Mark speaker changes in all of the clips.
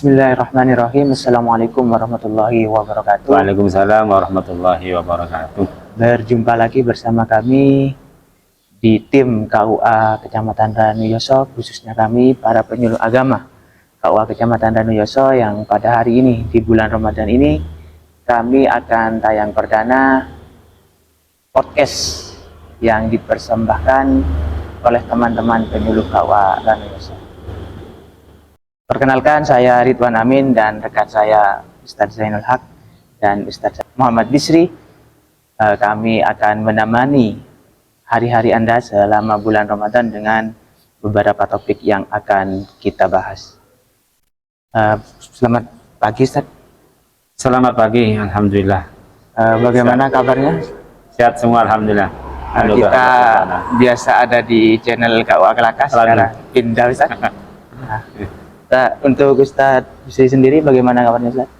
Speaker 1: Bismillahirrahmanirrahim. Assalamualaikum warahmatullahi wabarakatuh.
Speaker 2: Waalaikumsalam warahmatullahi wabarakatuh.
Speaker 1: Berjumpa lagi bersama kami di tim KUA Kecamatan Ranuyoso, khususnya kami para penyuluh agama KUA Kecamatan Ranuyoso, yang pada hari ini di bulan Ramadan ini kami akan tayang perdana podcast yang dipersembahkan oleh teman-teman penyuluh KUA Ranuyoso. Perkenalkan, saya Ridwan Amin dan rekan saya Ustadz Zainul Haq dan Ustadz Muhammad Bisri. Kami akan menemani hari-hari Anda selama bulan Ramadan dengan beberapa topik yang akan kita bahas. Selamat pagi, Ustadz.
Speaker 2: Selamat pagi, alhamdulillah.
Speaker 1: Bagaimana kabarnya?
Speaker 2: Sehat semua, alhamdulillah.
Speaker 1: Kita biasa ada di channel KUA Kelakas, sekarang pindah, Ustadz. Untuk Ustadz Bisri sendiri, bagaimana kabarnya, Ustadz?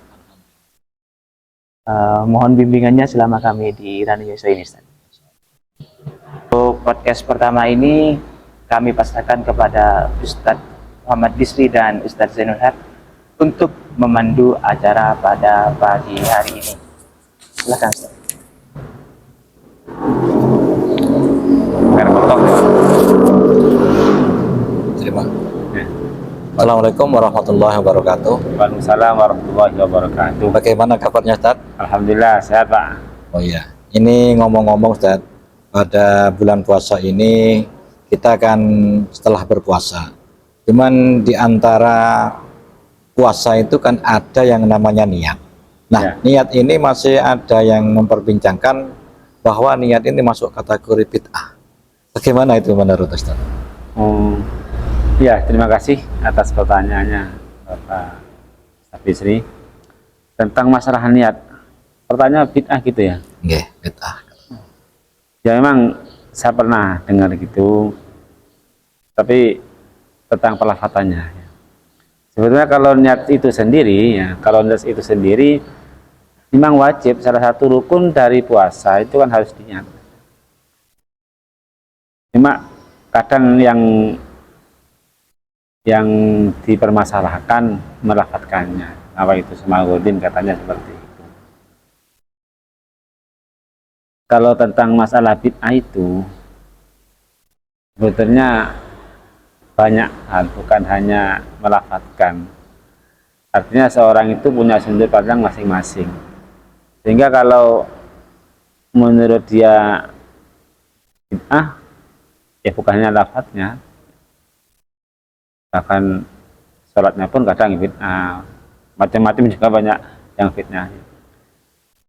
Speaker 1: Mohon bimbingannya selama kami di Ranuyoso ini, Ustadz. Untuk podcast pertama ini kami pasrahkan kepada Ustadz Muhammad Bisri dan Ustadz Zainul Haq untuk memandu acara pada pagi hari ini. Silakan, Ustadz.
Speaker 3: Terima. Assalamualaikum warahmatullahi wabarakatuh.
Speaker 2: Waalaikumsalam warahmatullahi wabarakatuh.
Speaker 3: Bagaimana kabarnya, Ustaz?
Speaker 2: Alhamdulillah sehat, Pak.
Speaker 3: Oh iya, ini ngomong-ngomong, Ustaz, pada bulan puasa ini kita akan setelah berpuasa. Cuman di antara puasa itu kan ada yang namanya niat. Nah, niat ini masih ada yang memperbincangkan bahwa niat ini masuk kategori bid'ah. Bagaimana itu menurut Ustaz?
Speaker 2: Ya, terima kasih atas pertanyaannya Bapak Ustadz Bisri tentang masalah niat. Pertanyaan bid'ah gitu ya?
Speaker 3: Nggih, bid'ah.
Speaker 2: Ya memang saya pernah dengar gitu, tapi tentang pelafatannya. Sebetulnya kalau niat itu sendiri, ya kalau niat itu sendiri memang wajib, salah satu rukun dari puasa itu kan harus niat. Cuma kadang yang dipermasalahkan melafatkannya, apa itu Semahuddin katanya seperti itu. Kalau tentang masalah bid'ah itu sebetulnya banyak hal, bukan hanya melafatkan. Artinya seorang itu punya sudut pandang masing-masing, sehingga kalau menurut dia bid'ah, ya bukan hanya lafadznya, bahkan sholatnya pun kadang bid'ah, macam-macam juga banyak yang bid'ah.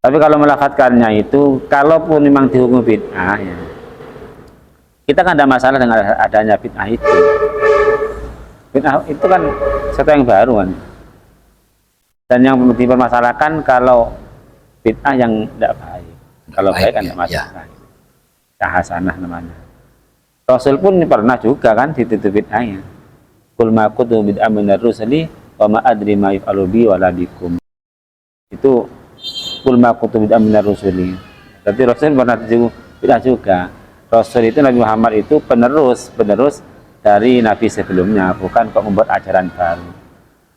Speaker 2: Tapi kalau melafatkannya itu, kalaupun memang dihukum bid'ah, ya, kita kan ada masalah dengan adanya bid'ah itu. Bid'ah itu kan sesuatu yang baru kan, dan yang dipermasalahkan kalau bid'ah yang tidak baik. Kalau baik kan tidak masalah, ya hasanah namanya. Rasul pun pernah juga kan ditutup bid'ahnya. Qul ma kuntu bid'an minar rusuli wa ma adri ma yaf'alu bi wala bikum. Itu qul ma kuntu bid'an minar rusuli. Tapi Rasul pernah ditutup bid'ah juga. Rasul itu, Nabi Muhammad itu penerus dari nabi sebelumnya, bukan kok membuat ajaran baru.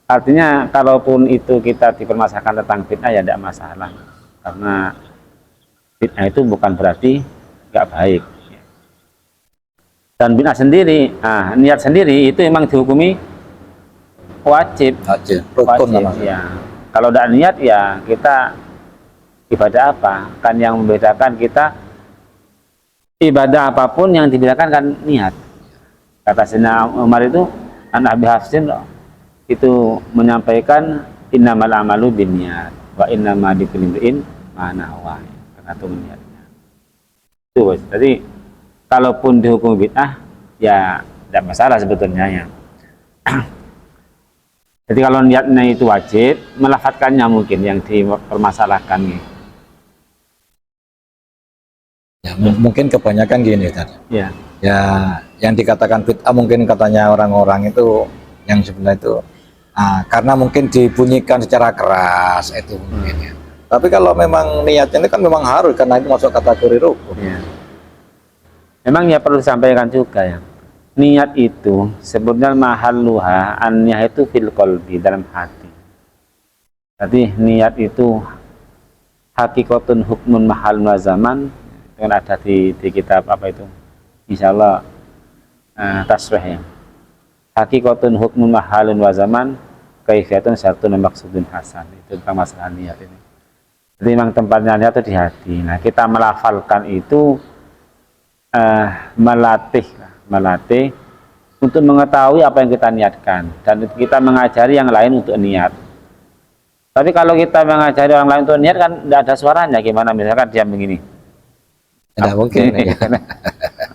Speaker 2: Artinya kalaupun itu kita dipermasalahkan tentang bid'ah, ya tidak masalah, karena bid'ah itu bukan berarti nggak baik. Dan bid'ah sendiri, niat sendiri itu memang dihukumi wajib,
Speaker 3: rukun
Speaker 2: wajib, ya. Kalau tidak niat, ya kita ibadah apa? Kan yang membedakan kita ibadah apapun yang dibedakan kan niat. Kata Sayyidina Umar itu, An Abi Hafsin itu menyampaikan innamal amalu binniyat wa innama likulli imri'in ma nawa, tergantung niatnya. Itu, jadi kalaupun dihukum bid'ah, ya tidak masalah sebetulnya ya. Jadi kalau niatnya itu wajib, melafatkannya mungkin yang dipermasalahkan.
Speaker 3: Ya, mungkin kebanyakan gini, Ustaz.
Speaker 2: Ya.
Speaker 3: Ya, yang dikatakan bid'ah mungkin katanya orang-orang itu yang sebenarnya itu karena mungkin dibunyikan secara keras itu mungkin ya. Tapi kalau memang niatnya ini kan memang harus, karena itu masuk kategori rukun.
Speaker 2: Ya. Memang ya perlu disampaikan juga ya, niat itu sebenarnya mahalluha an-niyah itu fil qalbi, dalam hati. Jadi niat itu hakikatun hukmun mahal wa zaman, itu kan ada di kitab apa itu, insyaallah tasrih ya. Hakikatun hukmun mahalun wa zaman, kaifiyatun syartun maksudun hasan. Itu tentang masalah niat ini. Jadi memang tempatnya niat itu di hati. Nah, kita melafalkan itu melatih untuk mengetahui apa yang kita niatkan, dan kita mengajari yang lain untuk niat. Tapi kalau kita mengajari orang lain untuk niat kan tidak ada suaranya. Gimana misalkan dia begini?
Speaker 3: Tidak mungkin. Ya.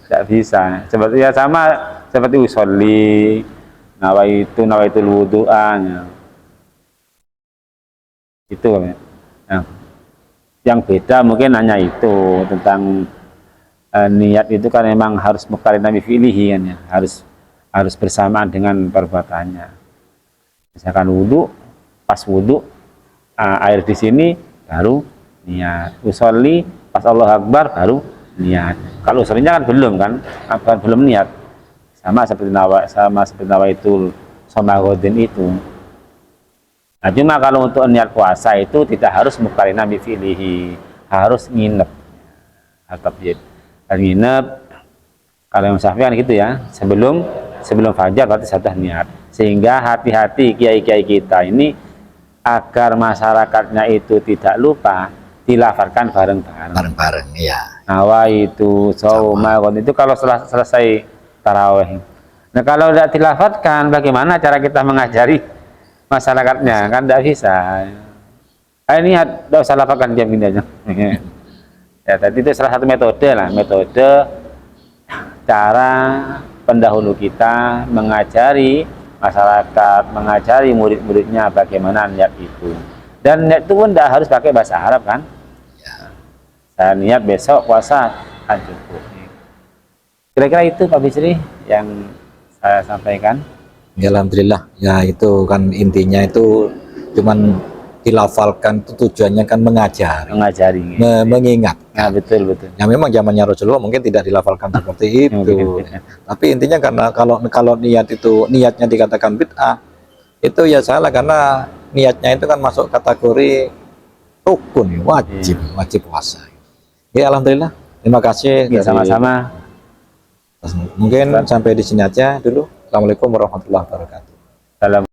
Speaker 2: Tidak bisa. Seperti ya sama seperti usolli, nawaitul wudu'an. Itu. Nah, yang beda mungkin hanya itu tentang niat itu kan memang harus muqarrinan bi fi'lihi kan ya. Harus bersamaan dengan perbuatannya. Misalkan wudu, pas wudu air di sini baru niat. Usolli pas Allah Akbar baru niat. Kalau usollinya kan belum niat. Sama seperti nawaitul somagodin itu. Nah, cuma kalau untuk niat puasa itu tidak harus muqarrinan bi fi'lihi, harus nginep. Atau nginep. Kalau yang Syafi'i kan gitu ya, sebelum fajar berarti sudah niat. Sehingga hati-hati kiai-kiai kita ini agar masyarakatnya itu tidak lupa, dilafalkan bareng-bareng.
Speaker 3: Iya.
Speaker 2: Nawaitu shauma itu kalau selesai tarawih. Nah, kalau tidak dilafalkan, bagaimana cara kita mengajari masyarakatnya? Kan tidak bisa. Ini tidak usah lafalkan, diam gini aja. Ya, tadi itu salah satu metode cara pendahulu kita mengajari masyarakat, mengajari murid-muridnya bagaimana niat itu. Dan niat itu pun tidak harus pakai bahasa Arab kan? Ya. Saya niat besok puasa kan cukup. Kira-kira itu Pak Bisri yang saya sampaikan.
Speaker 3: Ya, alhamdulillah. Ya, itu kan intinya itu cuman dilafalkan, itu tujuannya kan mengajari, mengingat.
Speaker 2: Nah, betul.
Speaker 3: Ya memang zamannya Rasulullah mungkin tidak dilafalkan seperti itu. Tapi intinya karena kalau niatnya dikatakan bid'ah, itu ya salah, karena niatnya itu kan masuk kategori rukun, wajib puasa. Ya, alhamdulillah. Terima kasih.
Speaker 2: Ya, sama-sama.
Speaker 3: Mungkin sampai di sini aja dulu. Assalamualaikum warahmatullahi wabarakatuh.
Speaker 2: Salam.